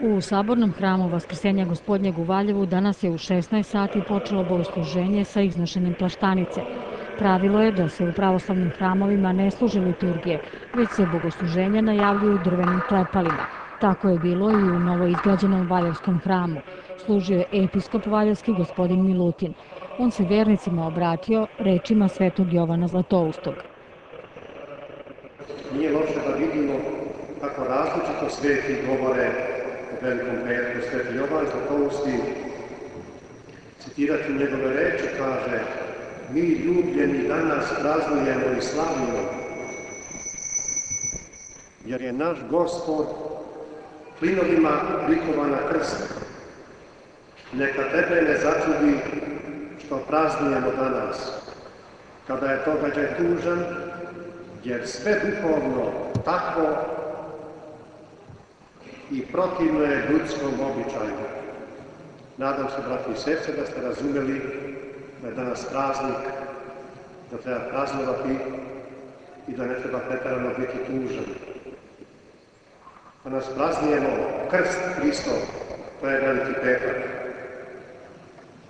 U Sabornom hramu Vaskrsenja Gospodnjeg u Valjevu danas je u 16 sati počelo bogosluženje sa iznošenjem plaštanice. Pravilo je da se u pravoslavnim hramovima ne služe liturgije, već se bogosluženja najavljuju drvenim klepalima. Tako je bilo i u novoizgrađenom Valjevskom hramu. Služio je episkop Valjevski gospodin Milutin. On se vernicima obratio rečima svetog Jovana Zlatoustog. Nije loše da vidimo kako različito sveti govore o Velikom petku. Sveti Jovan Zlatousti, citirati njegove reči, kaže: mi ljubljeni danas praznujemo i slavimo, jer je naš Gospod plinovima prikovan na krst. Neka tebe ne začudi što praznujemo danas, kada je događaj tužan, jer sve duhovno tako i protivno je ljudskom običaju. Nadam se, brati i sestre, da ste razumeli da je danas praznik, da treba praznovati i da ne treba pretjerano biti tužan. Danas praznujemo krst Hristov, to je Veliki petak.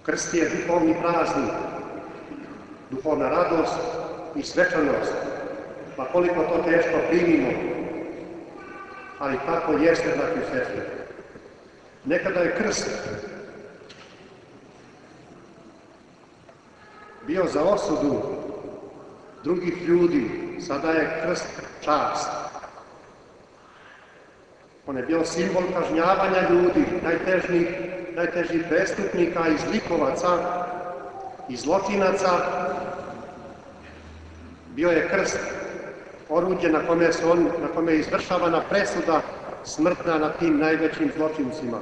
Krst je duhovni praznik, duhovna radost i svečanost, pa koliko to teško primimo, ali tako jeste, brati i sestre. Nekada je krst bio za osudu drugih ljudi, sada je krst čast. On je bio simbol kažnjavanja ljudi, najtežih prestupnika i zlikovaca i zločinaca. Bio je krst oruđe na kome je izvršavana presuda smrtna nad tim najvećim zločincima.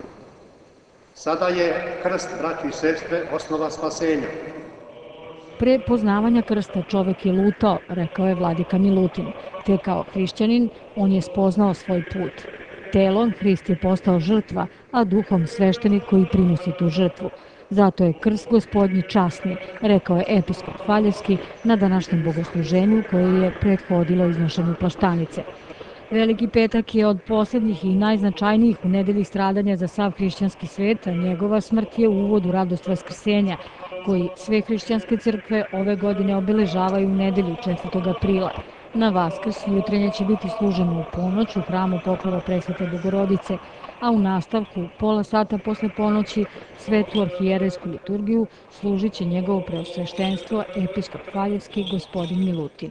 Sada je krst, braći i sestre, osnova spasenja. Pre poznavanja krsta čovek je lutao, rekao je vladika Milutin, te kao hrišćanin on je spoznao svoj put. Telom Hrist je postao žrtva, a duhom sveštenik koji prinosi tu žrtvu. Zato je krst Gospodnji časni, rekao je episkop Valjevski na današnjem bogosluženju koje je prethodilo iznošenju plaštanice. Veliki petak je od posljednjih i najznačajnijih u nedelji stradanja za sav hrišćanski svet, a njegova smrt je uvod u radost Vaskrsenja, koji sve hrišćanske crkve ove godine obeležavaju u nedelju 4. aprila. Na Vaskrs jutrenje će biti služeno u ponoć u hramu Pokrova Presvete Bogorodice, a u nastavku pola sata posle ponoći svetu arhijerejsku liturgiju služit će njegovo preosveštenstvo episkop Valjevski gospodin Milutin.